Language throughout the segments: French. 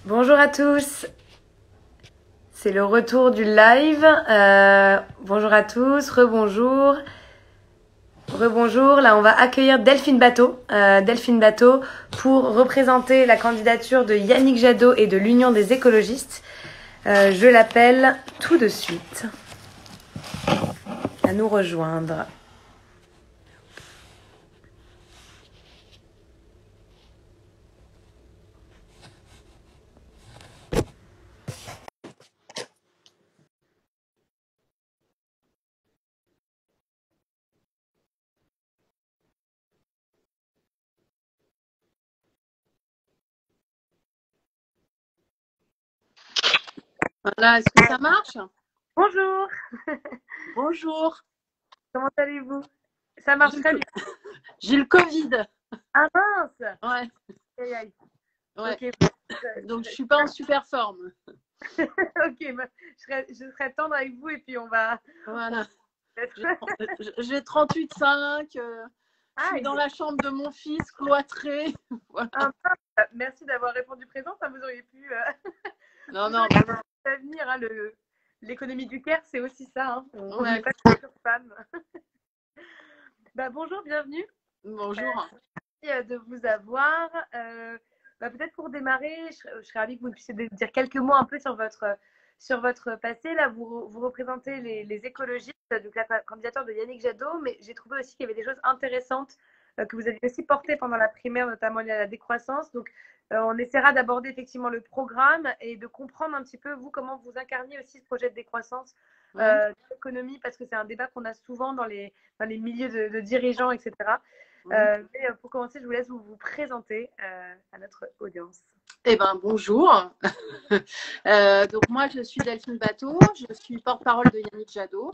Bonjour à tous, c'est le retour du live. Bonjour à tous, rebonjour. Rebonjour, là on va accueillir Delphine Bateau. Delphine Bateau pour représenter la candidature de Yannick Jadot et de l'Union des écologistes. Je l'appelle tout de suite à nous rejoindre. Voilà, est-ce que ça marche? Bonjour, Bonjour. comment allez-vous? Ça marche très bien. J'ai le Covid. Ah mince. Ouais, Aïe, aïe. ouais. Ok, Donc je suis pas en super forme. ok, je serai tendre avec vous et puis on va... Voilà. J'ai 38,5. Je Ah, suis dans la chambre de mon fils, cloîtré. Voilà. merci d'avoir répondu présent. Ça vous auriez pu Non, non. venir. Hein, l'économie du Caire, c'est aussi ça. Hein. On Ouais. n'est pas que sur femmes. Bonjour, bienvenue. Bonjour. Merci de vous avoir. Peut-être pour démarrer, je serais ravie que vous puissiez dire quelques mots un peu sur votre passé. Là, vous représentez les écologistes, donc la candidature de Yannick Jadot, mais j'ai trouvé aussi qu'il y avait des choses intéressantes que vous aviez aussi portées pendant la primaire, notamment liées à la décroissance. Donc, on essaiera d'aborder effectivement le programme et de comprendre un petit peu, vous, comment vous incarniez aussi ce projet de décroissance de l'économie, parce que c'est un débat qu'on a souvent dans les milieux de dirigeants, etc. Mais pour commencer, je vous laisse vous présenter à notre audience. Eh ben, bonjour. Donc moi, je suis Delphine Bateau. Je suis porte-parole de Yannick Jadot.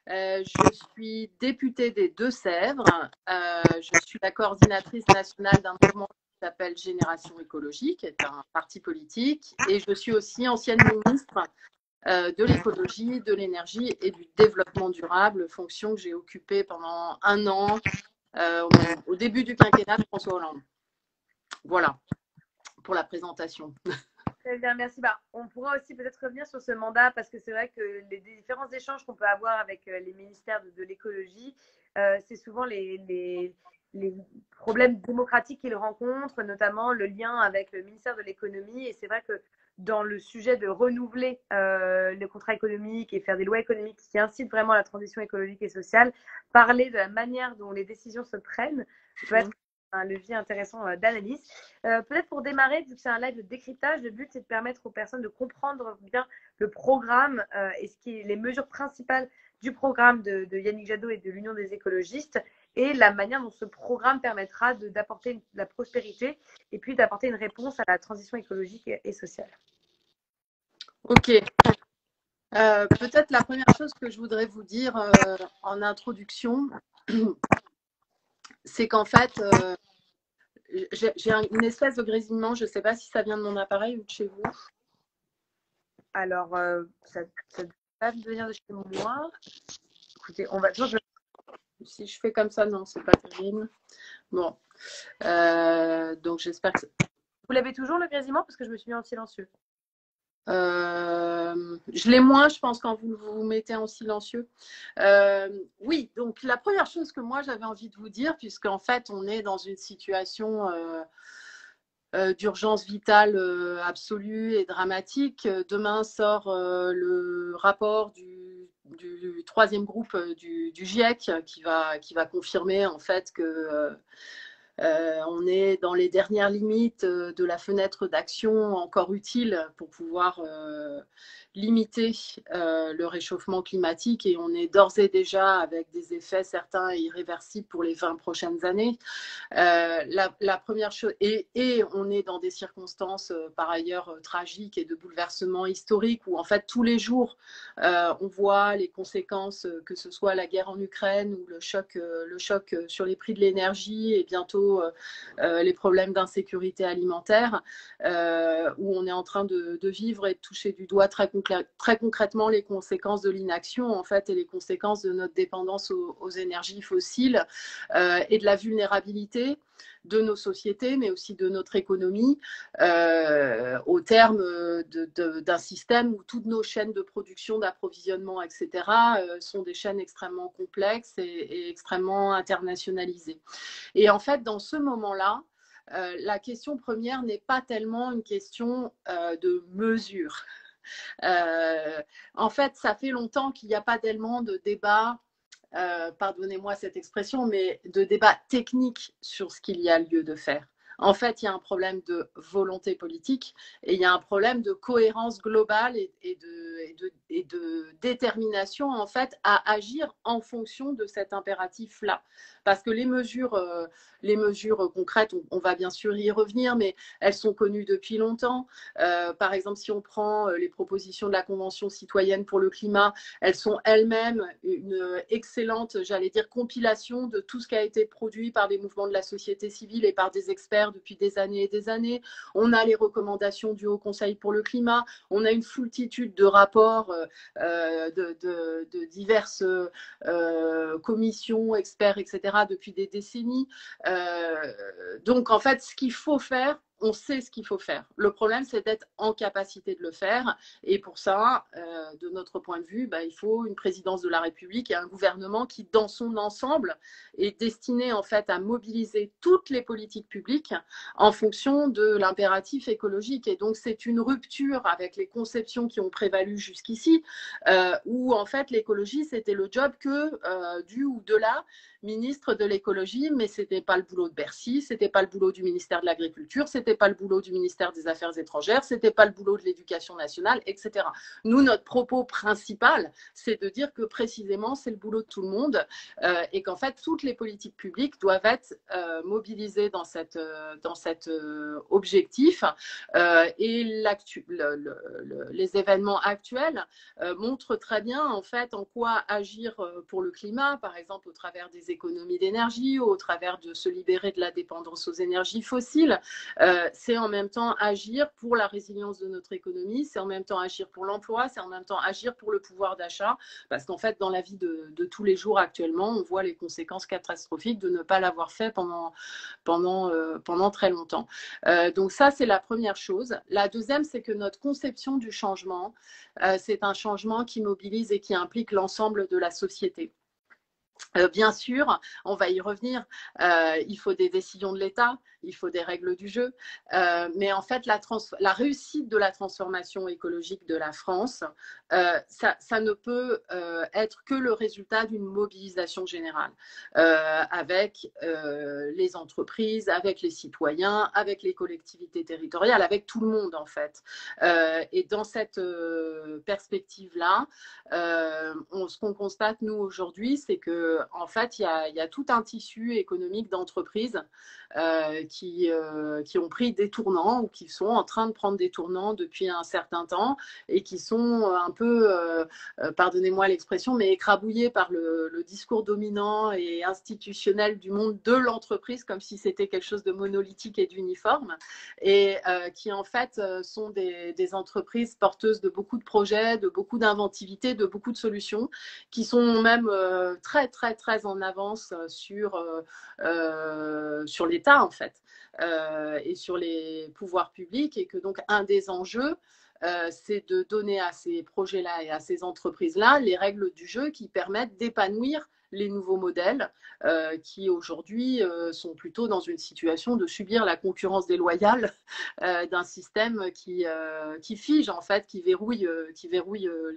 Je suis députée des Deux-Sèvres. Je suis la coordinatrice nationale d'un mouvement qui s'appelle Génération écologique, qui est un parti politique. Et je suis aussi ancienne ministre de l'écologie, de l'énergie et du développement durable, fonction que j'ai occupée pendant 1 an au début du quinquennat de François Hollande. Voilà pour la présentation. Très bien, merci. On pourra aussi peut-être revenir sur ce mandat parce que c'est vrai que les différents échanges qu'on peut avoir avec les ministères de l'écologie, c'est souvent les problèmes démocratiques qu'ils rencontrent, notamment le lien avec le ministère de l'économie. Et c'est vrai que dans le sujet de renouveler les contrats économiques et faire des lois économiques qui incitent vraiment à la transition écologique et sociale, parler de la manière dont les décisions se prennent peut être un levier intéressant d'analyse. Peut-être pour démarrer, vu que c'est un live de décryptage, le but c'est de permettre aux personnes de comprendre bien le programme et les mesures principales du programme de Yannick Jadot et de l'Union des écologistes et la manière dont ce programme permettra d'apporter de la prospérité et puis d'apporter une réponse à la transition écologique et sociale. Ok. Peut-être la première chose que je voudrais vous dire en introduction, c'est qu'en fait, j'ai une espèce de grésillement. Je ne sais pas si ça vient de mon appareil ou de chez vous. Alors, ça ne doit pas venir de chez moi. Écoutez, on va toujours... Si je fais comme ça, non, c'est pas terrible. Bon. Donc, j'espère que... Vous l'avez toujours, le grésillement? Parce que je me suis mis en silencieux. Je l'ai moins, je pense, quand vous vous mettez en silencieux. Oui, donc la première chose que moi j'avais envie de vous dire, puisqu'en fait on est dans une situation d'urgence vitale absolue et dramatique. Demain sort le rapport du troisième groupe du GIEC qui va confirmer en fait que on est dans les dernières limites de la fenêtre d'action encore utile pour pouvoir limiter le réchauffement climatique et on est d'ores et déjà avec des effets certains et irréversibles pour les 20 prochaines années. La première chose, et on est dans des circonstances par ailleurs tragiques et de bouleversements historiques où en fait tous les jours on voit les conséquences, que ce soit la guerre en Ukraine ou le choc sur les prix de l'énergie et bientôt les problèmes d'insécurité alimentaire, où on est en train de vivre et de toucher du doigt très concrètement les conséquences de l'inaction en fait et les conséquences de notre dépendance aux énergies fossiles et de la vulnérabilité de nos sociétés, mais aussi de notre économie, au terme d'un système où toutes nos chaînes de production, d'approvisionnement, etc., sont des chaînes extrêmement complexes et extrêmement internationalisées. Et en fait, dans ce moment-là, la question première n'est pas tellement une question de mesure. En fait, ça fait longtemps qu'il n'y a pas tellement de débat, pardonnez-moi cette expression, mais de débat technique sur ce qu'il y a lieu de faire. En fait, il y a un problème de volonté politique et il y a un problème de cohérence globale et de détermination en fait à agir en fonction de cet impératif-là. Parce que les mesures concrètes, on va bien sûr y revenir, mais elles sont connues depuis longtemps. Par exemple, si on prend les propositions de la Convention citoyenne pour le climat, elles sont elles-mêmes une excellente, j'allais dire, compilation de tout ce qui a été produit par des mouvements de la société civile et par des experts depuis des années et des années. On a les recommandations du Haut Conseil pour le climat, on a une foultitude de rapports de diverses commissions, experts, etc., depuis des décennies. Donc, en fait, ce qu'il faut faire, on sait ce qu'il faut faire. Le problème, c'est d'être en capacité de le faire. Et pour ça, de notre point de vue, il faut une présidence de la République et un gouvernement qui, dans son ensemble, est destiné en fait à mobiliser toutes les politiques publiques en fonction de l'impératif écologique. Et donc, c'est une rupture avec les conceptions qui ont prévalu jusqu'ici, où en fait l'écologie, c'était le job que du ou de la ministre de l'écologie, mais c'était pas le boulot de Bercy, c'était pas le boulot du ministère de l'Agriculture, c'était pas le boulot du ministère des Affaires étrangères, c'était pas le boulot de l'Éducation nationale, etc. Nous, notre propos principal, c'est de dire que précisément, c'est le boulot de tout le monde et qu'en fait, toutes les politiques publiques doivent être mobilisées dans cet objectif. Et les événements actuels montrent très bien, en fait, en quoi agir pour le climat, par exemple, au travers des économies d'énergie, au travers de se libérer de la dépendance aux énergies fossiles. C'est en même temps agir pour la résilience de notre économie, c'est en même temps agir pour l'emploi, c'est en même temps agir pour le pouvoir d'achat, parce qu'en fait, dans la vie de tous les jours actuellement, on voit les conséquences catastrophiques de ne pas l'avoir fait pendant très longtemps. Donc ça, c'est la première chose. La deuxième, c'est que notre conception du changement, c'est un changement qui mobilise et qui implique l'ensemble de la société. Bien sûr, on va y revenir, il faut des décisions de l'État, il faut des règles du jeu, mais en fait, la réussite de la transformation écologique de la France, ça ne peut être que le résultat d'une mobilisation générale avec les entreprises, avec les citoyens, avec les collectivités territoriales, avec tout le monde en fait. Et dans cette perspective-là, ce qu'on constate nous aujourd'hui, c'est que en fait, il y a tout un tissu économique d'entreprises qui ont pris des tournants ou qui sont en train de prendre des tournants depuis un certain temps et qui sont un peu, pardonnez-moi l'expression, mais écrabouillés par le discours dominant et institutionnel du monde de l'entreprise, comme si c'était quelque chose de monolithique et d'uniforme, et qui en fait sont des entreprises porteuses de beaucoup de projets, de beaucoup d'inventivité, de beaucoup de solutions, qui sont même très, très, très en avance sur l'État, en fait, et sur les pouvoirs publics, et que donc un des enjeux, c'est de donner à ces projets-là et à ces entreprises-là les règles du jeu qui permettent d'épanouir les nouveaux modèles qui aujourd'hui sont plutôt dans une situation de subir la concurrence déloyale d'un système qui fige en fait, qui verrouille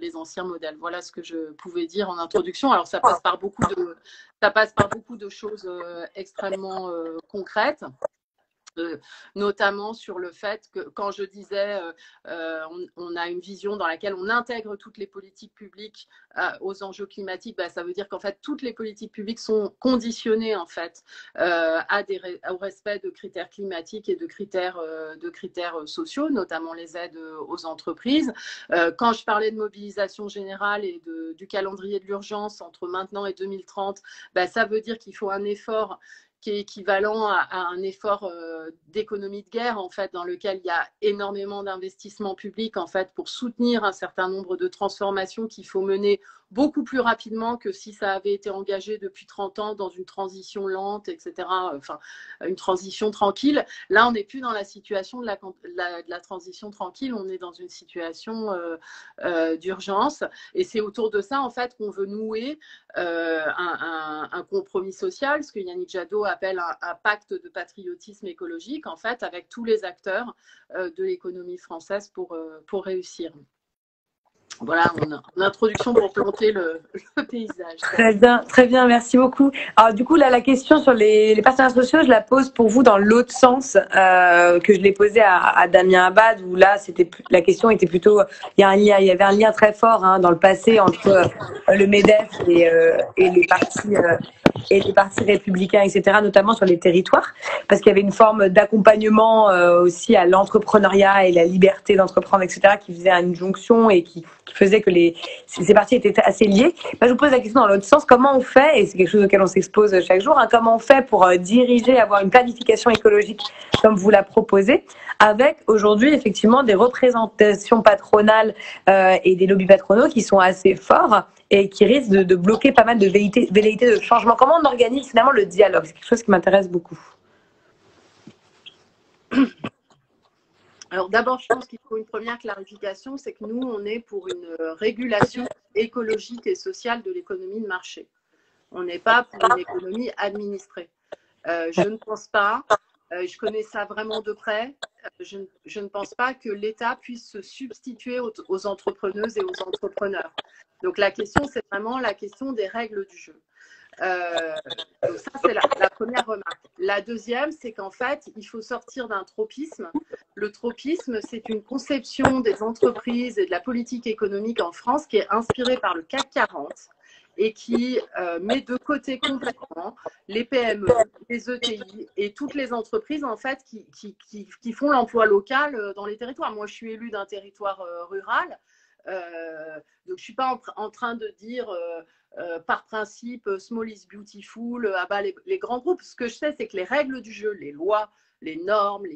les anciens modèles. Voilà ce que je pouvais dire en introduction. Alors ça passe par beaucoup de choses extrêmement concrètes. Notamment sur le fait que quand je disais on a une vision dans laquelle on intègre toutes les politiques publiques aux enjeux climatiques, ça veut dire qu'en fait toutes les politiques publiques sont conditionnées en fait au respect de critères climatiques et de critères sociaux, notamment les aides aux entreprises. Quand je parlais de mobilisation générale et du calendrier de l'urgence entre maintenant et 2030, ça veut dire qu'il faut un effort qui est équivalent à un effort d'économie de guerre, en fait, dans lequel il y a énormément d'investissements publics, en fait, pour soutenir un certain nombre de transformations qu'il faut mener beaucoup plus rapidement que si ça avait été engagé depuis 30 ans dans une transition lente, etc. Enfin, une transition tranquille. Là, on n'est plus dans la situation de la transition tranquille, on est dans une situation d'urgence. Et c'est autour de ça, en fait, qu'on veut nouer un compromis social, ce que Yannick Jadot appelle un pacte de patriotisme écologique, en fait, avec tous les acteurs de l'économie française pour réussir. Voilà, en introduction pour planter le paysage. Très bien, merci beaucoup. Alors du coup, là, la question sur les partenaires sociaux, je la pose pour vous dans l'autre sens que je l'ai posée à Damien Abad, où là, la question était plutôt, il y avait un lien très fort dans le passé entre le MEDEF et les partis républicains, etc., notamment sur les territoires, parce qu'il y avait une forme d'accompagnement aussi à l'entrepreneuriat et la liberté d'entreprendre, etc., qui faisait une jonction et qui faisait que ces partis étaient assez liés. Moi, je vous pose la question dans l'autre sens. Comment on fait, et c'est quelque chose auquel on s'expose chaque jour, comment on fait pour diriger, avoir une planification écologique comme vous la proposez, avec aujourd'hui effectivement des représentations patronales et des lobbies patronaux qui sont assez forts et qui risquent de bloquer pas mal de velléités de changement. Comment on organise finalement le dialogue? C'est quelque chose qui m'intéresse beaucoup. Alors d'abord, je pense qu'il faut une première clarification, c'est que nous, on est pour une régulation écologique et sociale de l'économie de marché. On n'est pas pour une économie administrée. Je ne pense pas, je connais ça vraiment de près, je ne pense pas que l'État puisse se substituer aux entrepreneuses et aux entrepreneurs. Donc la question, c'est vraiment la question des règles du jeu. Donc ça, c'est la première remarque. La deuxième, c'est qu'en fait, il faut sortir d'un tropisme. Le tropisme, c'est une conception des entreprises et de la politique économique en France qui est inspirée par le CAC 40 et qui met de côté complètement les PME, les ETI et toutes les entreprises en fait qui font l'emploi local dans les territoires. Moi, je suis élue d'un territoire rural. Donc, je ne suis pas en train de dire par principe small is beautiful, abat les grands groupes. Ce que je sais, c'est que les règles du jeu, les lois, les normes,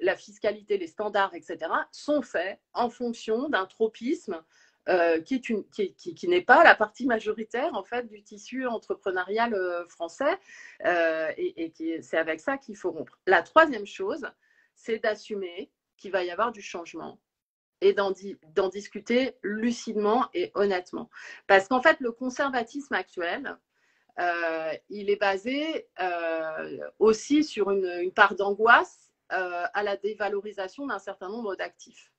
la fiscalité, les standards, etc., sont faits en fonction d'un tropisme qui n'est pas la partie majoritaire en fait du tissu entrepreneurial français et c'est avec ça qu'il faut rompre. La troisième chose, c'est d'assumer qu'il va y avoir du changement et d'en discuter lucidement et honnêtement. Parce qu'en fait, le conservatisme actuel, il est basé aussi sur une part d'angoisse à la dévalorisation d'un certain nombre d'actifs.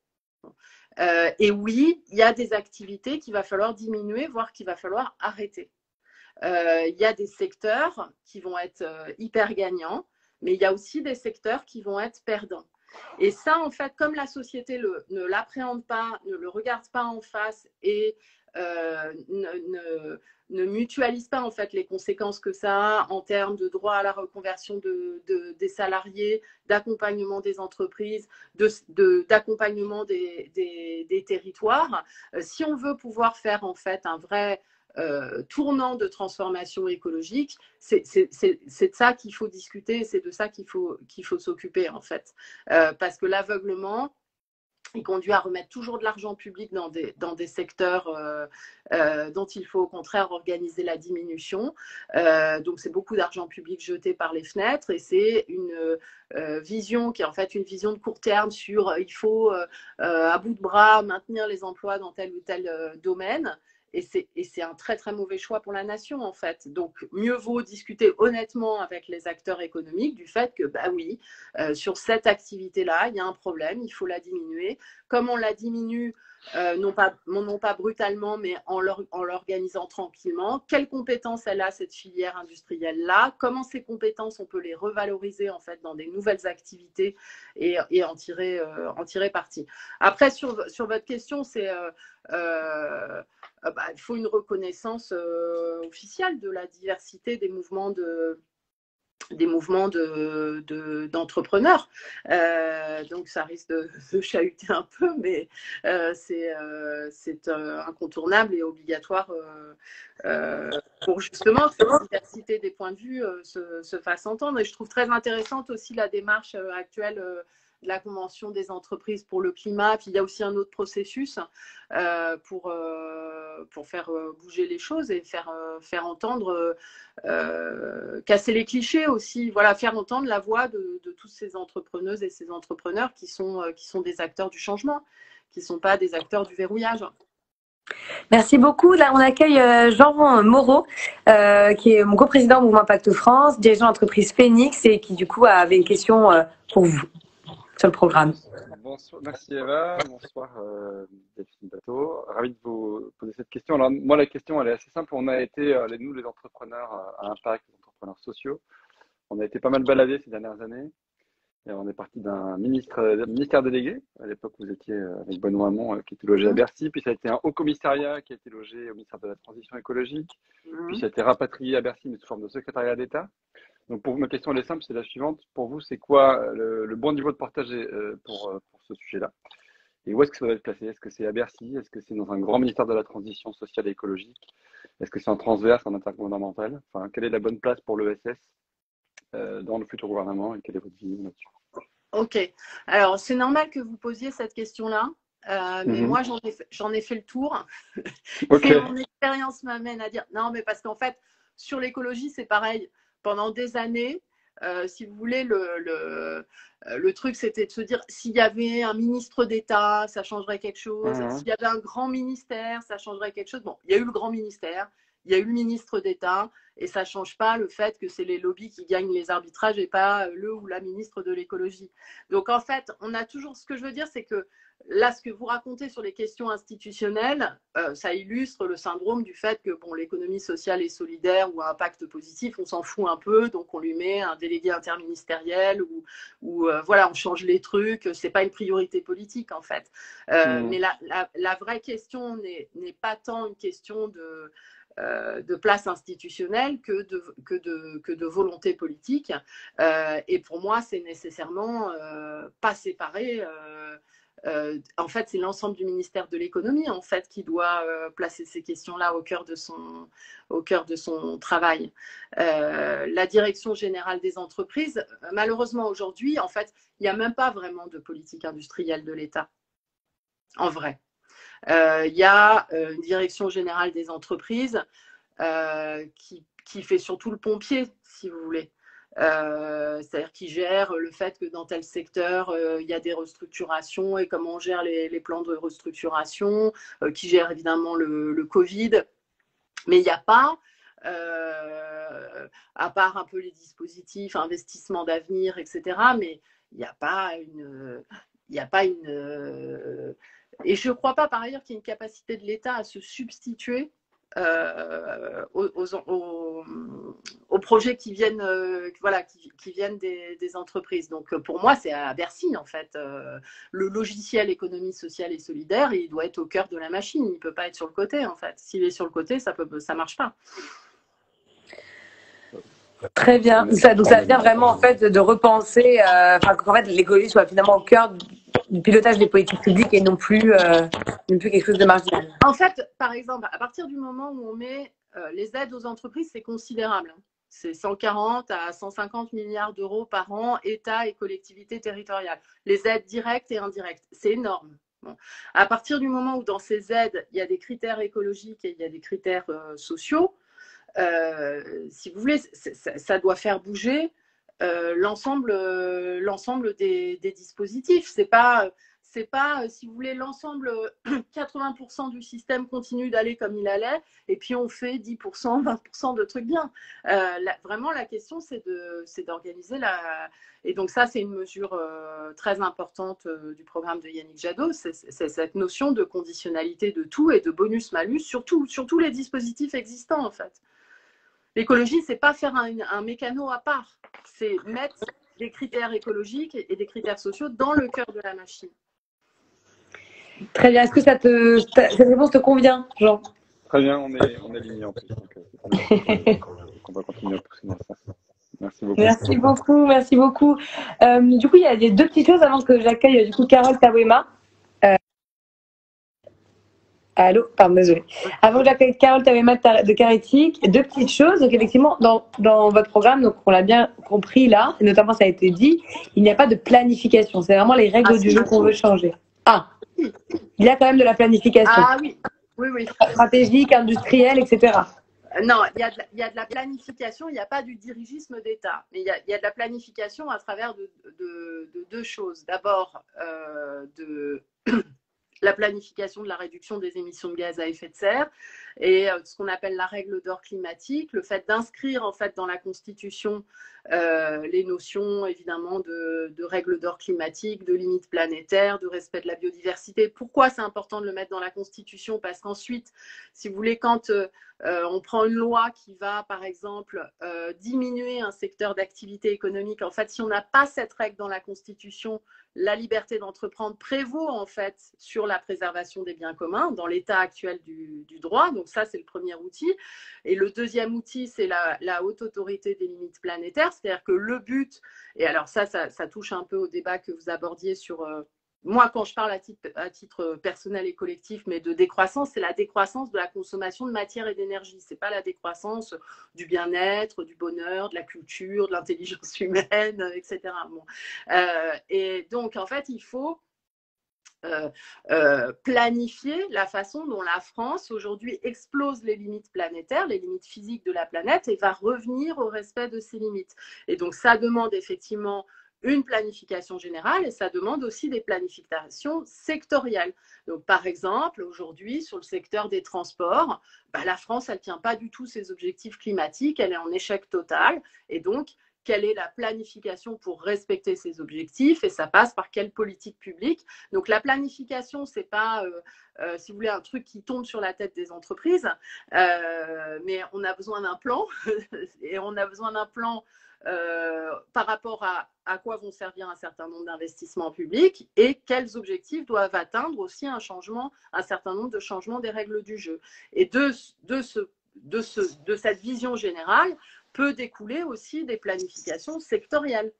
Et oui, il y a des activités qu'il va falloir diminuer, voire qu'il va falloir arrêter. Il y a des secteurs qui vont être hyper gagnants, mais il y a aussi des secteurs qui vont être perdants. Et ça, en fait, comme la société ne l'appréhende pas, ne le regarde pas en face et ne mutualise pas en fait les conséquences que ça a en termes de droit à la reconversion des salariés, d'accompagnement des entreprises, d'accompagnement des territoires. Si on veut pouvoir faire en fait un vrai tournant de transformation écologique, c'est de ça qu'il faut discuter, c'est de ça qu'il faut s'occuper en fait. Parce que l'aveuglement, il conduit à remettre toujours de l'argent public dans des secteurs dont il faut au contraire organiser la diminution. Donc c'est beaucoup d'argent public jeté par les fenêtres et c'est une vision qui est en fait une vision de court terme sur il faut à bout de bras maintenir les emplois dans tel ou tel domaine. Et c'est un très, très mauvais choix pour la nation, en fait. Donc, mieux vaut discuter honnêtement avec les acteurs économiques du fait que, bah oui, sur cette activité-là, il y a un problème, il faut la diminuer. Comme on la diminue, non pas brutalement, mais en l'organisant tranquillement. Quelles compétences elle a, cette filière industrielle-là? Comment ces compétences, on peut les revaloriser, en fait, dans des nouvelles activités et en tirer parti. Après, sur votre question, c'est... il faut une reconnaissance officielle de la diversité des mouvements d'entrepreneurs. Donc ça risque de chahuter un peu, mais c'est incontournable et obligatoire pour justement que cette diversité des points de vue se fasse entendre. Et je trouve très intéressante aussi la démarche actuelle la Convention des entreprises pour le climat. Puis il y a aussi un autre processus pour faire bouger les choses et faire entendre, casser les clichés aussi. Voilà, faire entendre la voix de toutes ces entrepreneuses et ces entrepreneurs qui sont des acteurs du changement, qui ne sont pas des acteurs du verrouillage. Merci beaucoup. Là, on accueille Jean Moreau, qui est mon coprésident au Mouvement Impact France, dirigeant d'entreprise Phoenix et qui, du coup, avait une question pour vous sur le programme. Bonsoir, merci Eva. Bonsoir Delphine Bateau. Ravi de vous poser cette question. Alors, moi, la question, elle est assez simple. On a été, nous, les entrepreneurs à impact, les entrepreneurs sociaux, on a été pas mal baladés ces dernières années. Et on est parti d'un ministère délégué. À l'époque, vous étiez avec Benoît Hamon, qui était logé à Bercy. Puis ça a été un haut commissariat qui a été logé au ministère de la Transition écologique. Puis ça a été rapatrié à Bercy, mais sous forme de secrétariat d'État. Donc, pour vous, ma question, elle est simple, c'est la suivante. Pour vous, c'est quoi le bon niveau de partage pour ce sujet-là? Et où est-ce que ça doit être placé? Est-ce que c'est à Bercy? Est-ce que c'est dans un grand ministère de la Transition sociale et écologique? Est-ce que c'est en transverse, en intergouvernemental? Enfin, quelle est la bonne place pour l'ESS dans le futur gouvernement et quelle est votre vision là-dessus? Ok. Alors, c'est normal que vous posiez cette question-là, mais moi, j'en ai fait le tour. Okay. Et mon expérience m'amène à dire non, mais parce qu'en fait, sur l'écologie, c'est pareil. Pendant des années, si vous voulez, le truc, c'était de se dire s'il y avait un ministre d'État, ça changerait quelque chose. S'il y avait un grand ministère, ça changerait quelque chose. Bon, il y a eu le grand ministère, il y a eu le ministre d'État, et ça ne change pas le fait que c'est les lobbies qui gagnent les arbitrages et pas le ou la ministre de l'écologie. Donc, en fait, on a toujours… Ce que je veux dire, c'est que là, ce que vous racontez sur les questions institutionnelles, ça illustre le syndrome du fait que bon, l'économie sociale et solidaire ou un impact positif, on s'en fout un peu, donc on lui met un délégué interministériel ou voilà, on change les trucs, c'est pas une priorité politique en fait. Mais la vraie question n'est pas tant une question de place institutionnelle que de volonté politique. Et pour moi, c'est nécessairement pas séparé. En fait, c'est l'ensemble du ministère de l'économie en fait qui doit placer ces questions-là au cœur de son travail. La direction générale des entreprises, malheureusement aujourd'hui, en fait, il n'y a même pas vraiment de politique industrielle de l'État. En vrai, il y a une direction générale des entreprises qui fait surtout le pompier, si vous voulez. C'est-à-dire qui gère le fait que dans tel secteur, il y a des restructurations et comment on gère les plans de restructuration, qui gère évidemment le Covid. Mais il n'y a pas, à part un peu les dispositifs, investissements d'avenir, etc., mais il n'y a pas une… Et je ne crois pas par ailleurs qu'il y ait une capacité de l'État à se substituer aux projets qui viennent, qui viennent des entreprises. Donc pour moi, c'est à Bercy en fait. Le logiciel économie sociale et solidaire, il doit être au cœur de la machine. Il ne peut pas être sur le côté en fait. S'il est sur le côté, ça marche pas. Très bien. Donc ça vient vraiment en fait de repenser, qu'en fait l'écologie soit finalement au cœur du pilotage des politiques publiques et non plus quelque chose de marginal. En fait, par exemple, à partir du moment où on met les aides aux entreprises, c'est considérable. C'est 140 à 150 milliards d'euros par an, État et collectivités territoriales. Les aides directes et indirectes, c'est énorme. Bon. À partir du moment où dans ces aides, il y a des critères écologiques et il y a des critères sociaux, si vous voulez, ça doit faire bouger l'ensemble des dispositifs. C'est pas, si vous voulez, l'ensemble, 80% du système continue d'aller comme il allait, et puis on fait 10%, 20% de trucs bien. Vraiment, la question, c'est d'organiser la… Et donc ça, c'est une mesure très importante du programme de Yannick Jadot, c'est cette notion de conditionnalité de tout et de bonus-malus sur tous les dispositifs existants, en fait. L'écologie, c'est pas faire un mécano à part, c'est mettre des critères écologiques et des critères sociaux dans le cœur de la machine. Très bien. Est-ce que cette réponse te convient, Jean? Très bien, on est alignés en plus. Donc, on va continuer à pousser dans ça. Merci beaucoup. Merci beaucoup. Du coup, il y a deux petites choses avant que j'accueille du coup Carole Tawema. Allô, pardon, désolé. Avant que j'accueille Carole Tawema de Caritic, deux petites choses. Donc, effectivement, dans votre programme, donc on l'a bien compris là, et notamment ça a été dit, il n'y a pas de planification. C'est vraiment les règles du jeu qu'on veut changer. Ah, il y a quand même de la planification. Ah oui, oui. Stratégique, industrielle, etc. Non, il y a de la planification, il n'y a pas du dirigisme d'État, mais il y a de la planification à travers de deux choses. D'abord, de la planification de la réduction des émissions de gaz à effet de serre et ce qu'on appelle la règle d'or climatique, le fait d'inscrire en fait dans la Constitution les notions évidemment de règles d'or climatique, de limites planétaires, de respect de la biodiversité. Pourquoi c'est important de le mettre dans la Constitution? Parce qu'ensuite, si vous voulez, quand on prend une loi qui va, par exemple, diminuer un secteur d'activité économique, en fait, si on n'a pas cette règle dans la Constitution, la liberté d'entreprendre prévaut en fait sur la préservation des biens communs dans l'état actuel du droit. Donc ça, c'est le premier outil. Et le deuxième outil, c'est la haute autorité des limites planétaires. C'est-à-dire que le but, et alors ça touche un peu au débat que vous abordiez sur... moi, quand je parle à titre personnel et collectif, mais de décroissance, c'est la décroissance de la consommation de matière et d'énergie. Ce n'est pas la décroissance du bien-être, du bonheur, de la culture, de l'intelligence humaine, etc. Bon. Et donc, en fait, il faut planifier la façon dont la France, aujourd'hui, explose les limites planétaires, les limites physiques de la planète, et va revenir au respect de ces limites. Et donc, ça demande effectivement une planification générale et ça demande aussi des planifications sectorielles. Donc, par exemple, aujourd'hui, sur le secteur des transports, la France, elle ne tient pas du tout ses objectifs climatiques, elle est en échec total. Et donc, quelle est la planification pour respecter ces objectifs? Et ça passe par quelle politique publique? Donc, la planification, ce n'est pas, si vous voulez, un truc qui tombe sur la tête des entreprises, mais on a besoin d'un plan et on a besoin d'un plan par rapport à quoi vont servir un certain nombre d'investissements publics et quels objectifs doivent atteindre aussi un certain nombre de changements des règles du jeu. Et de cette vision générale peut découler aussi des planifications sectorielles.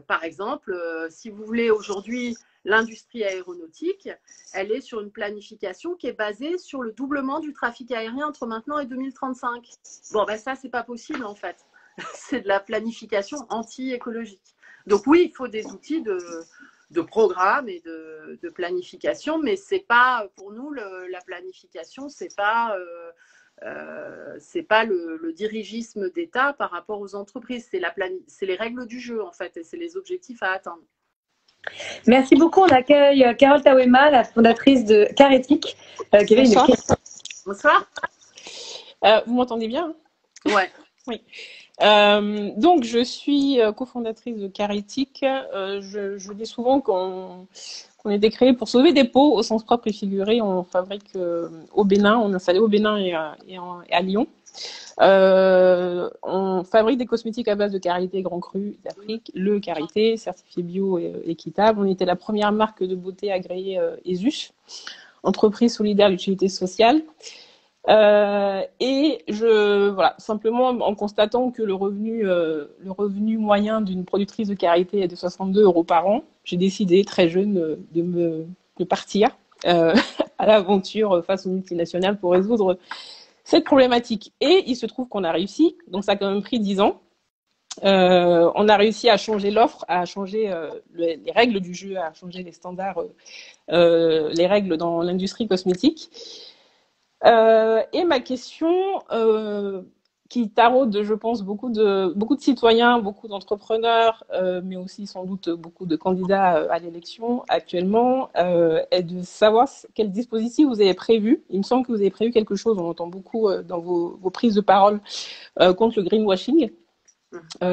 Par exemple, si vous voulez, aujourd'hui, l'industrie aéronautique, elle est sur une planification qui est basée sur le doublement du trafic aérien entre maintenant et 2035. Bon, ça, c'est pas possible en fait. C'est de la planification anti-écologique. Donc oui, il faut des outils de programme et de planification, mais c'est pas, pour nous, la planification, c'est pas le dirigisme d'État par rapport aux entreprises. C'est les règles du jeu, en fait, et c'est les objectifs à atteindre. Merci beaucoup. On accueille Carole Tawema, la fondatrice de Caritic, qui avait une question. Bonsoir. Vous m'entendez bien? Ouais. Oui. Donc, je suis cofondatrice de Caritic. Je dis souvent qu'on était créé pour sauver des peaux au sens propre et figuré. On fabrique au Bénin, on est installé au Bénin et à Lyon. On fabrique des cosmétiques à base de karité Grand Cru d'Afrique, le karité, certifié bio et équitable. On était la première marque de beauté agréée ESUS, entreprise solidaire d'utilité sociale. Et voilà, simplement en constatant que le revenu moyen d'une productrice de karité est de 62 € par an, j'ai décidé très jeune de partir à l'aventure face aux multinationales pour résoudre cette problématique. Et il se trouve qu'on a réussi, donc ça a quand même pris 10 ans. On a réussi à changer l'offre, à changer les règles du jeu, à changer les standards, les règles dans l'industrie cosmétique. Et ma question, qui taraude, je pense, beaucoup de citoyens, beaucoup d'entrepreneurs, mais aussi sans doute beaucoup de candidats à l'élection actuellement, est de savoir quel dispositif vous avez prévu. Il me semble que vous avez prévu quelque chose, on entend beaucoup dans vos prises de parole contre le greenwashing,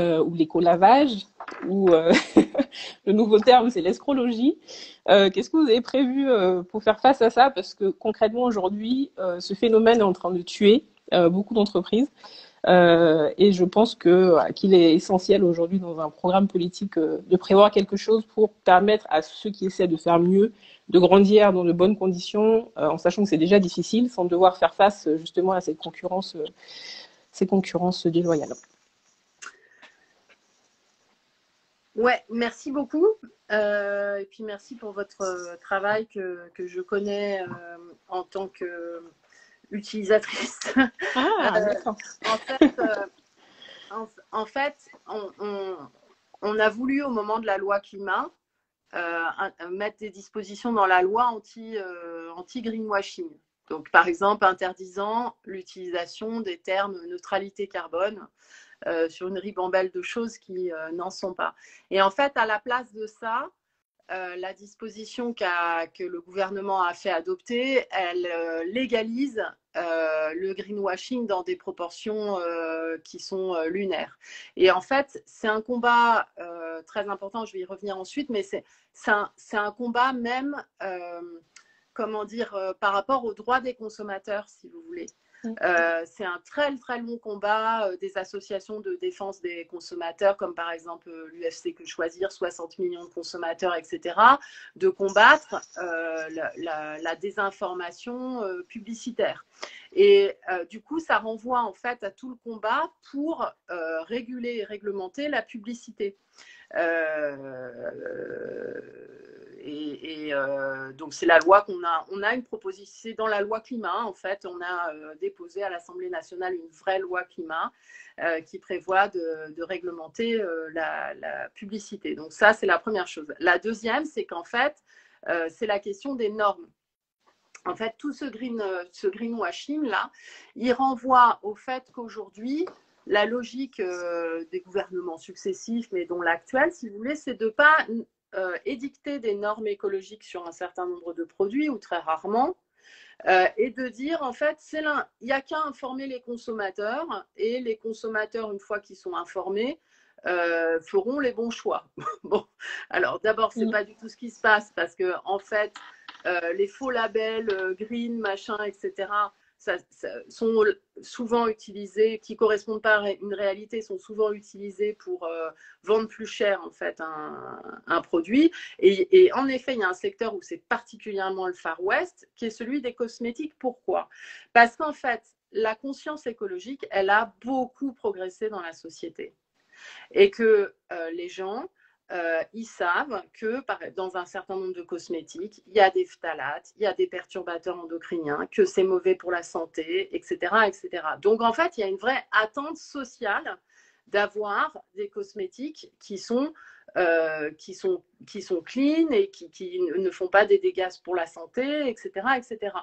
ou l'écolavage, ou le nouveau terme, c'est l'escrologie. Qu'est-ce que vous avez prévu pour faire face à ça? Parce que concrètement, aujourd'hui, ce phénomène est en train de tuer beaucoup d'entreprises. Et je pense qu'il est essentiel aujourd'hui dans un programme politique de prévoir quelque chose pour permettre à ceux qui essaient de faire mieux de grandir dans de bonnes conditions, en sachant que c'est déjà difficile, sans devoir faire face justement à ces concurrences déloyales. Ouais, merci beaucoup. Et puis merci pour votre travail que je connais en tant qu'utilisatrice. Ah, d'accord. En fait, on a voulu au moment de la loi climat mettre des dispositions dans la loi anti-greenwashing. Donc, par exemple, interdisant l'utilisation des termes neutralité carbone sur une ribambelle de choses qui n'en sont pas. Et en fait, à la place de ça, la disposition que le gouvernement a fait adopter, elle légalise le greenwashing dans des proportions qui sont lunaires. Et en fait, c'est un combat très important, je vais y revenir ensuite, mais c'est un combat même, comment dire, par rapport aux droits des consommateurs, si vous voulez. C'est un très très long combat des associations de défense des consommateurs, comme par exemple l'UFC Que Choisir, 60 millions de consommateurs, etc., de combattre la désinformation publicitaire. Et du coup, ça renvoie en fait à tout le combat pour réguler et réglementer la publicité. Donc c'est la loi on a une proposition, c'est dans la loi climat en fait, on a déposé à l'Assemblée nationale une vraie loi climat qui prévoit de réglementer la publicité. Donc ça c'est la première chose. La deuxième c'est qu'en fait c'est la question des normes. En fait, tout ce greenwashing là, il renvoie au fait qu'aujourd'hui la logique des gouvernements successifs, mais dont l'actuel, si vous voulez, c'est de ne pas édicter des normes écologiques sur un certain nombre de produits, ou très rarement, et de dire, en fait, il n'y a qu'à informer les consommateurs, et les consommateurs, une fois qu'ils sont informés, feront les bons choix. Bon, alors d'abord, ce n'est pas du tout ce qui se passe, parce que en fait, les faux labels green, machin, etc., sont souvent utilisés, qui ne correspondent pas à une réalité, sont souvent utilisés pour vendre plus cher en fait un produit. Et en effet, il y a un secteur où c'est particulièrement le Far West, qui est celui des cosmétiques. Pourquoi? Parce qu'en fait, la conscience écologique, elle a beaucoup progressé dans la société. Et que les gens, ils savent que dans un certain nombre de cosmétiques, il y a des phtalates, il y a des perturbateurs endocriniens, que c'est mauvais pour la santé, etc., etc. Donc, en fait, il y a une vraie attente sociale d'avoir des cosmétiques qui sont clean et qui ne font pas des dégâts pour la santé, etc., etc.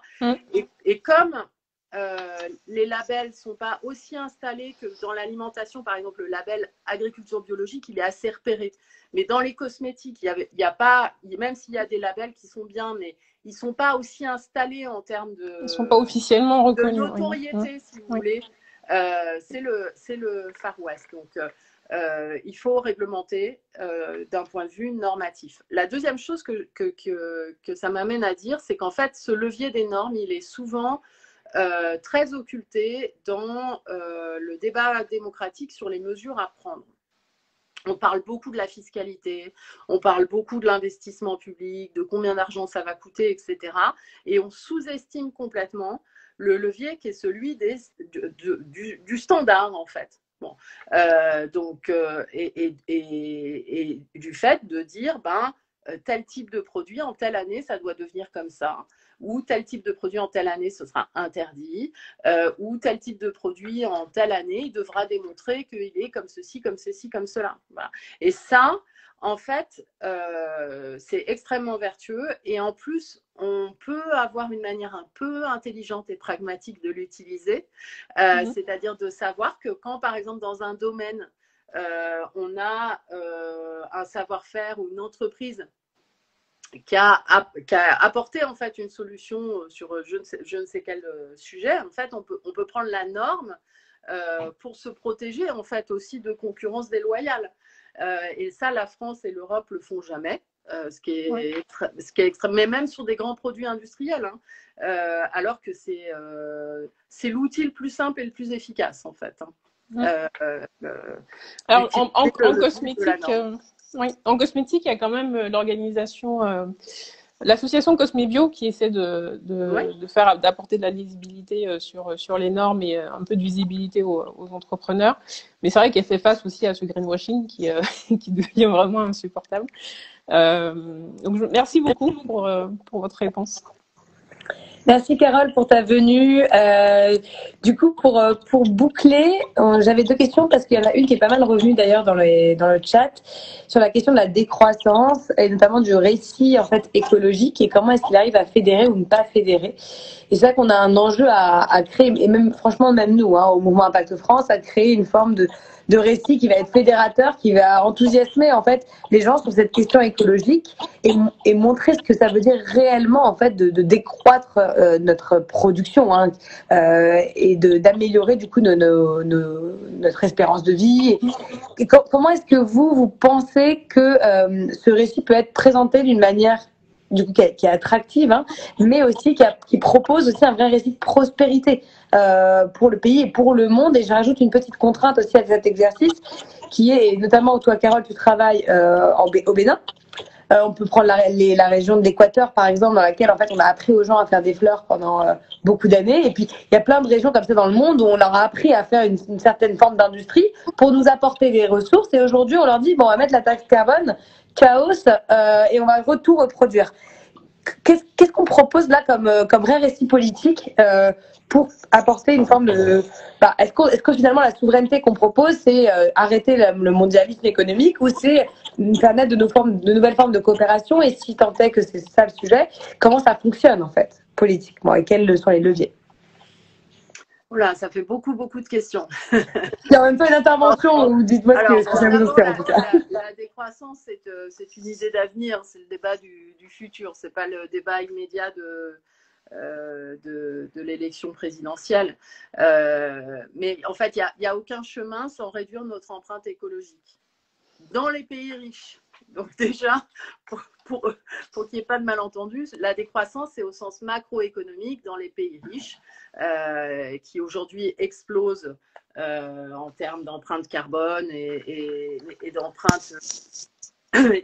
Et comme les labels ne sont pas aussi installés que dans l'alimentation, par exemple, le label agriculture biologique, il est assez repéré. Mais dans les cosmétiques, il y a pas, même s'il y a des labels qui sont bien, mais ils ne sont pas aussi installés en termes de. Ils ne sont pas officiellement reconnus. De notoriété, si vous voulez. C'est le Far West. Donc, il faut réglementer d'un point de vue normatif. La deuxième chose que ça m'amène à dire, c'est qu'en fait, ce levier des normes, il est souvent très occulté dans le débat démocratique sur les mesures à prendre. On parle beaucoup de la fiscalité, on parle beaucoup de l'investissement public, de combien d'argent ça va coûter, etc. Et on sous-estime complètement le levier qui est celui du standard, en fait. Bon. Et du fait de dire, tel type de produit en telle année, ça doit devenir comme ça. Ou tel type de produit en telle année, ce sera interdit, ou tel type de produit en telle année, il devra démontrer qu'il est comme ceci, comme ceci, comme cela. Voilà. Et ça, en fait, c'est extrêmement vertueux. Et en plus, on peut avoir une manière un peu intelligente et pragmatique de l'utiliser, c'est-à-dire de savoir que quand, par exemple, dans un domaine, on a un savoir-faire ou une entreprise qui a apporté en fait une solution sur je ne sais quel sujet, en fait, on peut prendre la norme pour se protéger en fait aussi de concurrence déloyale. Et ça, la France et l'Europe le font jamais. Ce qui est extrême, mais même sur des grands produits industriels, hein, alors que c'est l'outil le plus simple et le plus efficace en fait. Alors en cosmétique, oui, en cosmétique, il y a quand même l'organisation L'association Cosmébio qui essaie Ouais. d'apporter de la lisibilité sur les normes et un peu de visibilité aux entrepreneurs. Mais c'est vrai qu'elle fait face aussi à ce greenwashing qui devient vraiment insupportable. Donc, merci beaucoup pour votre réponse. Merci Carole pour ta venue. Du coup, pour boucler, j'avais deux questions parce qu'il y en a une qui est pas mal revenue d'ailleurs dans le chat sur la question de la décroissance et notamment du récit en fait écologique et comment est-ce qu'il arrive à fédérer ou ne pas fédérer. Et c'est vrai qu'on a un enjeu à créer et même franchement même nous au Mouvement Impact France à créer une forme de récit qui va être fédérateur, qui va enthousiasmer en fait les gens sur cette question écologique et montrer ce que ça veut dire réellement en fait de décroître notre production et d'améliorer du coup notre espérance de vie. Et comment est-ce que vous pensez que ce récit peut être présenté d'une manière du coup qui est attractive, mais aussi qui propose aussi un vrai récit de prospérité pour le pays et pour le monde. Et je rajoute une petite contrainte aussi à cet exercice, qui est, et notamment toi Carole, tu travailles au Bénin. On peut prendre la région de l'Équateur, par exemple, dans laquelle en fait on a appris aux gens à faire des fleurs pendant beaucoup d'années. Et puis il y a plein de régions comme ça dans le monde où on leur a appris à faire une certaine forme d'industrie pour nous apporter des ressources. Et aujourd'hui, on leur dit bon, on va mettre la taxe carbone, chaos, et on va tout reproduire. Qu'est-ce qu'on propose là comme vrai récit politique pour apporter une forme de... Est-ce que finalement la souveraineté qu'on propose, c'est arrêter le mondialisme économique ou c'est permettre de nouvelles formes de coopération? Et si tant est que c'est ça le sujet, comment ça fonctionne en fait politiquement et quels sont les leviers? Oula, ça fait beaucoup de questions. Il y a en même temps une intervention ou dites-moi ce que ça vous inspire en tout cas. La décroissance, c'est une idée d'avenir, c'est le débat du futur, c'est pas le débat immédiat de l'élection présidentielle. Mais en fait, il n'y a aucun chemin sans réduire notre empreinte écologique dans les pays riches. Donc déjà, pour qu'il n'y ait pas de malentendu, la décroissance, c'est au sens macroéconomique dans les pays riches, qui aujourd'hui explosent en termes d'empreinte carbone et d'empreinte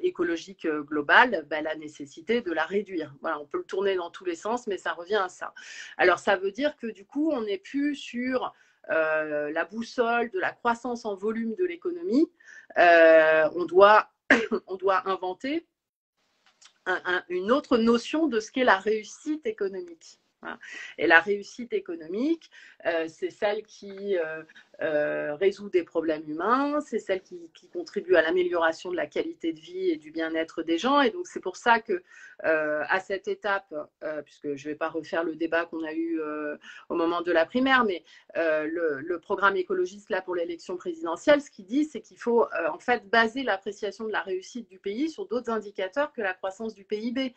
écologique globale, la nécessité de la réduire. Voilà, on peut le tourner dans tous les sens, mais ça revient à ça. Alors ça veut dire que du coup, on n'est plus sur la boussole de la croissance en volume de l'économie. On doit inventer une autre notion de ce qu'est la réussite économique. Et la réussite économique, c'est celle qui résout des problèmes humains, c'est celle qui contribue à l'amélioration de la qualité de vie et du bien-être des gens. Et donc c'est pour ça que à cette étape, puisque je ne vais pas refaire le débat qu'on a eu au moment de la primaire, mais le programme écologiste là pour l'élection présidentielle, ce qu'il dit, c'est qu'il faut en fait baser l'appréciation de la réussite du pays sur d'autres indicateurs que la croissance du PIB.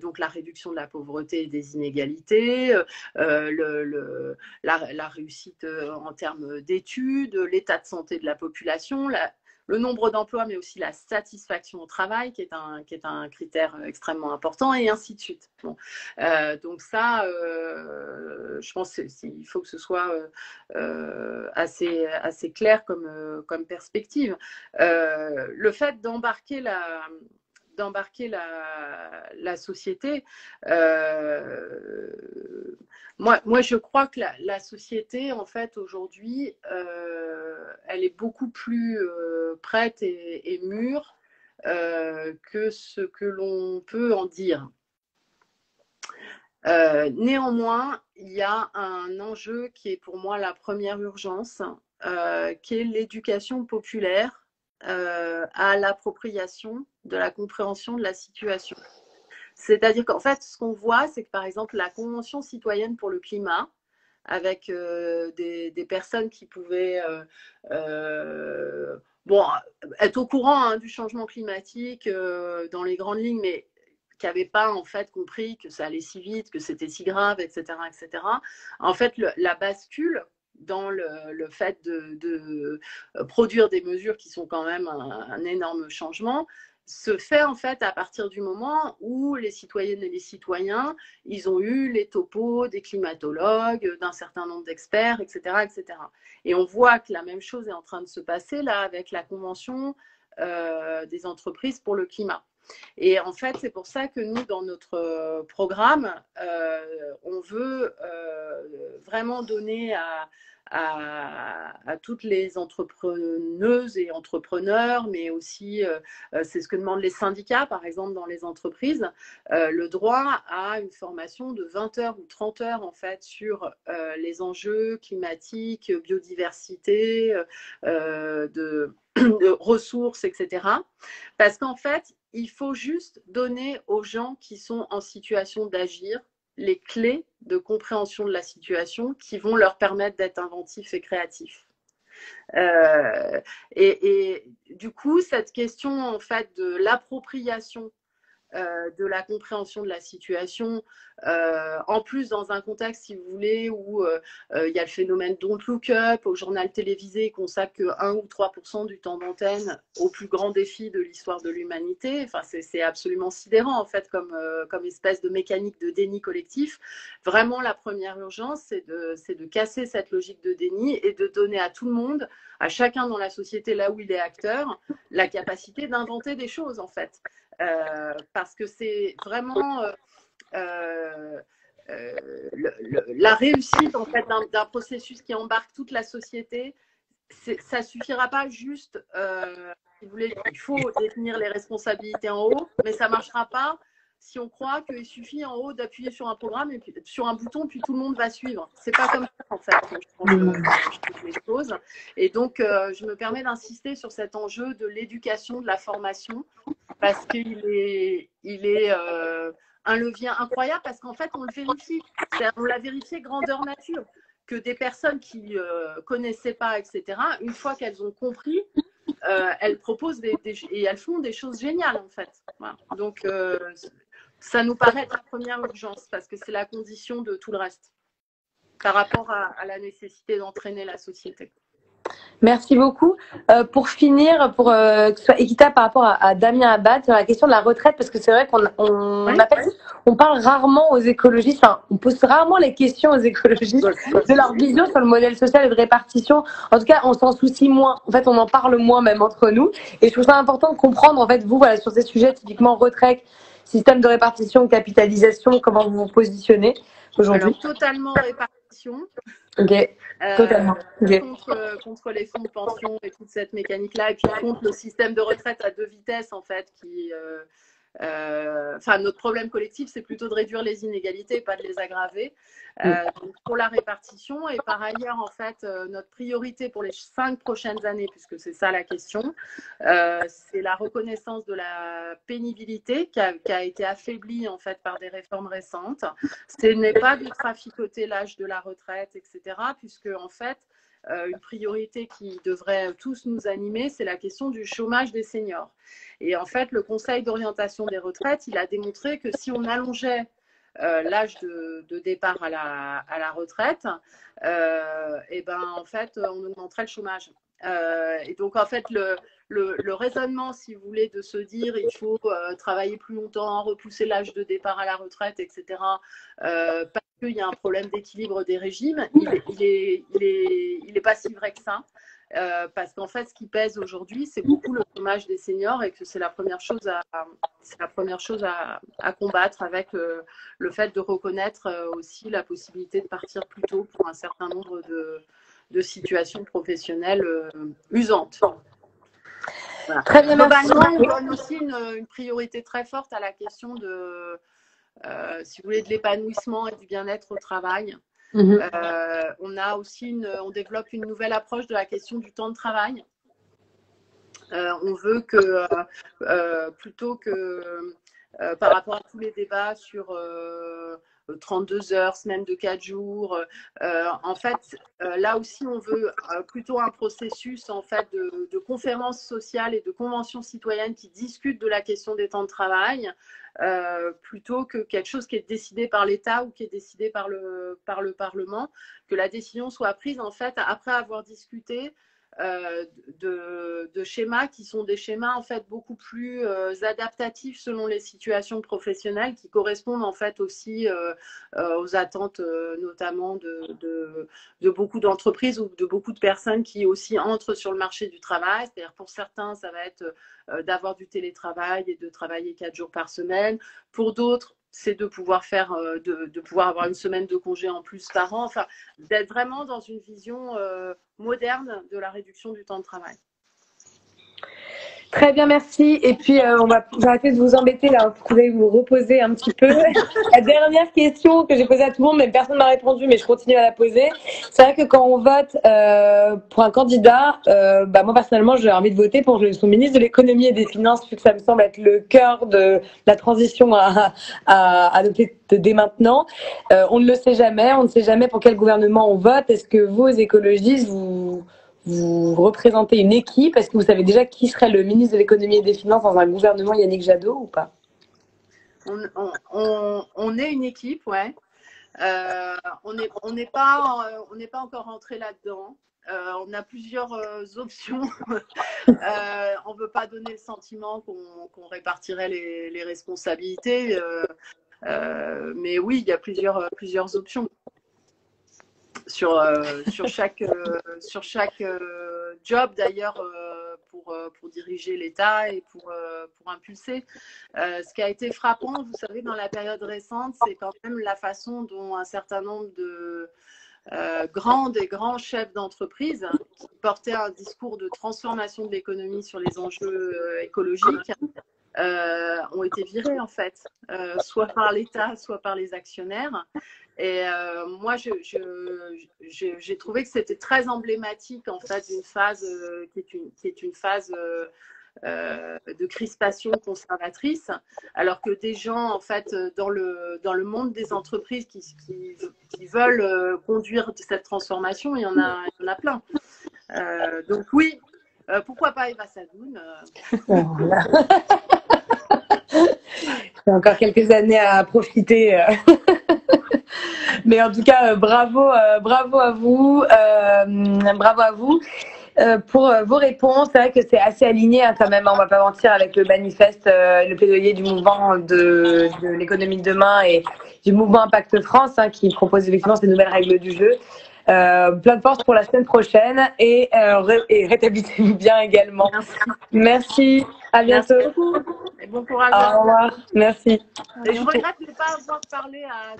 Donc la réduction de la pauvreté et des inégalités, la réussite en termes d'études, l'état de santé de la population, le nombre d'emplois, mais aussi la satisfaction au travail, qui est un critère extrêmement important, et ainsi de suite. Bon. Donc ça, je pense qu'il faut que ce soit assez clair comme perspective. Le fait d'embarquer la société. Moi, je crois que la société, en fait, aujourd'hui, elle est beaucoup plus prête et mûre que ce que l'on peut en dire. Néanmoins, il y a un enjeu qui est pour moi la première urgence, qui est l'éducation populaire à l'appropriation de la compréhension de la situation. C'est-à-dire qu'en fait, ce qu'on voit, c'est que par exemple, la Convention citoyenne pour le climat, avec des personnes qui pouvaient être au courant du changement climatique dans les grandes lignes, mais qui n'avaient pas en fait compris que ça allait si vite, que c'était si grave, etc., etc. En fait, la bascule dans le fait de produire des mesures qui sont quand même un énorme changement, se fait en fait à partir du moment où les citoyennes et les citoyens, ils ont eu les topos des climatologues, d'un certain nombre d'experts, etc., etc. Et on voit que la même chose est en train de se passer là avec la Convention des entreprises pour le climat. Et en fait, c'est pour ça que nous, dans notre programme, on veut vraiment donner à toutes les entrepreneuses et entrepreneurs, mais aussi, c'est ce que demandent les syndicats, par exemple, dans les entreprises, le droit à une formation de 20 heures ou 30 heures, en fait, sur les enjeux climatiques, biodiversité, de ressources, etc. Parce qu'en fait, il faut juste donner aux gens qui sont en situation d'agir les clés de compréhension de la situation qui vont leur permettre d'être inventifs et créatifs. Et du coup, cette question en fait de l'appropriation de la compréhension de la situation, en plus dans un contexte, si vous voulez, où il y a le phénomène Don't Look Up, au journal télévisé consacre que 1 ou 3% du temps d'antenne au plus grand défi de l'histoire de l'humanité. Enfin, c'est absolument sidérant en fait comme espèce de mécanique de déni collectif. Vraiment, la première urgence, c'est de casser cette logique de déni et de donner à tout le monde, à chacun dans la société là où il est acteur, la capacité d'inventer des choses en fait. Parce que c'est vraiment la réussite en fait d'un processus qui embarque toute la société. Ça suffira pas juste, si vous voulez, il faut définir les responsabilités en haut, mais ça marchera pas si on croit qu'il suffit en haut d'appuyer sur un programme et puis sur un bouton, puis tout le monde va suivre. C'est pas comme ça en fait que je pense les choses. Et donc, je me permets d'insister sur cet enjeu de l'éducation, de la formation, parce qu'il est un levier incroyable, parce qu'en fait, on le vérifie. On l'a vérifié grandeur nature, que des personnes qui connaissaient pas, etc., une fois qu'elles ont compris, elles proposent et elles font des choses géniales, en fait. Voilà. Donc, ça nous paraît être la première urgence, parce que c'est la condition de tout le reste, par rapport à la nécessité d'entraîner la société. Merci beaucoup. Pour finir, pour que ce soit équitable par rapport à Damien Abad, sur la question de la retraite, parce que c'est vrai on parle rarement aux écologistes, enfin, on pose rarement les questions aux écologistes de leur vision sur le modèle social et de répartition. En tout cas, on s'en soucie moins. En fait, on en parle moins même entre nous. Et je trouve ça important de comprendre, en fait, vous, voilà, sur ces sujets, typiquement retraite, système de répartition, capitalisation, comment vous vous positionnez aujourd'hui? Alors, totalement répartition. Ok. Totalement. Okay. Contre les fonds de pension et toute cette mécanique-là, et puis contre le système de retraite à 2 vitesses, en fait, qui... Enfin, notre problème collectif, c'est plutôt de réduire les inégalités, pas de les aggraver. Donc pour la répartition, et par ailleurs, en fait, notre priorité pour les 5 prochaines années, puisque c'est ça la question, c'est la reconnaissance de la pénibilité qui a été affaiblie en fait par des réformes récentes. Ce n'est pas de traficoter l'âge de la retraite, etc., puisque en fait, une priorité qui devrait tous nous animer, c'est la question du chômage des seniors. Et en fait, le Conseil d'orientation des retraites, il a démontré que si on allongeait l'âge de départ à la retraite, et ben en fait, on augmenterait le chômage. Et donc en fait, le raisonnement, si vous voulez, de se dire il faut travailler plus longtemps, repousser l'âge de départ à la retraite, etc., parce qu'il y a un problème d'équilibre des régimes, il est pas si vrai que ça. Parce qu'en fait, ce qui pèse aujourd'hui, c'est beaucoup le chômage des seniors, et que c'est la première chose à combattre, avec le fait de reconnaître aussi la possibilité de partir plus tôt pour un certain nombre de situations professionnelles usantes. Voilà. Très bien, globalement, on donne aussi une priorité très forte à la question de, si vous voulez, de l'épanouissement et du bien-être au travail. On développe une nouvelle approche de la question du temps de travail. On veut que, plutôt que par rapport à tous les débats sur 32 heures, semaine de 4 jours, en fait, là aussi, on veut plutôt un processus en fait de conférences sociales et de conventions citoyennes qui discutent de la question des temps de travail, plutôt que quelque chose qui est décidé par l'État ou qui est décidé par le Parlement, que la décision soit prise en fait après avoir discuté de schémas qui sont des schémas en fait beaucoup plus adaptatifs selon les situations professionnelles, qui correspondent en fait aussi aux attentes notamment de beaucoup d'entreprises ou de beaucoup de personnes qui aussi entrent sur le marché du travail. C'est-à-dire pour certains, ça va être d'avoir du télétravail et de travailler 4 jours par semaine. Pour d'autres, c'est de pouvoir faire, de pouvoir avoir une semaine de congé en plus par an, enfin, d'être vraiment dans une vision moderne de la réduction du temps de travail. Très bien, merci. Et puis, on va arrêter de vous embêter là. Vous allez vous reposer un petit peu. La dernière question que j'ai posée à tout le monde, mais personne ne m'a répondu, mais je continue à la poser. C'est vrai que quand on vote pour un candidat, moi personnellement, j'ai envie de voter pour son ministre de l'économie et des finances, vu que ça me semble être le cœur de la transition à adopter dès maintenant. On ne le sait jamais. On ne sait jamais pour quel gouvernement on vote. Est-ce que vous, écologistes, vous représentez une équipe? Est-ce que vous savez déjà qui serait le ministre de l'économie et des finances dans un gouvernement Yannick Jadot ou pas? On est une équipe, ouais. On n'est pas encore rentré là-dedans. On a plusieurs options. On ne veut pas donner le sentiment qu'on répartirait les responsabilités. Mais oui, il y a plusieurs options. Sur chaque job d'ailleurs pour diriger l'État et pour impulser. Ce qui a été frappant, vous savez, dans la période récente, c'est quand même la façon dont un certain nombre de grands chefs d'entreprise qui portaient un discours de transformation de l'économie sur les enjeux écologiques ont été virés en fait, soit par l'État, soit par les actionnaires. Et moi, j'ai trouvé que c'était très emblématique en fait d'une phase qui est une phase de crispation conservatrice, alors que des gens en fait dans le monde des entreprises qui veulent conduire cette transformation, il y en a plein. Donc oui, pourquoi pas Eva Sadoun Il y a encore quelques années à profiter. Mais en tout cas, bravo à vous. Bravo à vous. Pour vos réponses, c'est vrai que c'est assez aligné quand même, on va pas mentir, avec le manifeste, le plaidoyer du mouvement de l'économie de demain et du mouvement Impact France qui propose effectivement ces nouvelles règles du jeu. Plein de force pour la semaine prochaine et rétablissez-vous bien également. Merci. À bientôt. Merci beaucoup. Et bon courage. Au revoir. Merci. Et je regrette de ne pas avoir parlé à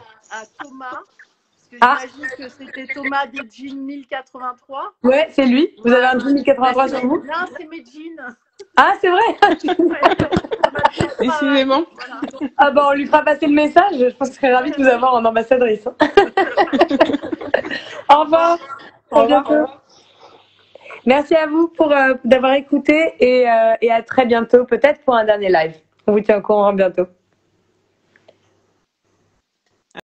Thomas. Parce que j'imagine que c'était Thomas de Jean 1083. Ouais, c'est lui. Vous avez un Jean 1083 sur vous? Non, c'est mes jeans. Ah, c'est vrai. Décidément. Voilà. Ah on lui fera passer le message. Je pense que je serais ravie de vous avoir en ambassadrice. Au revoir. À bientôt. Merci à vous d'avoir écouté et à très bientôt, peut-être pour un dernier live. On vous tient au courant bientôt.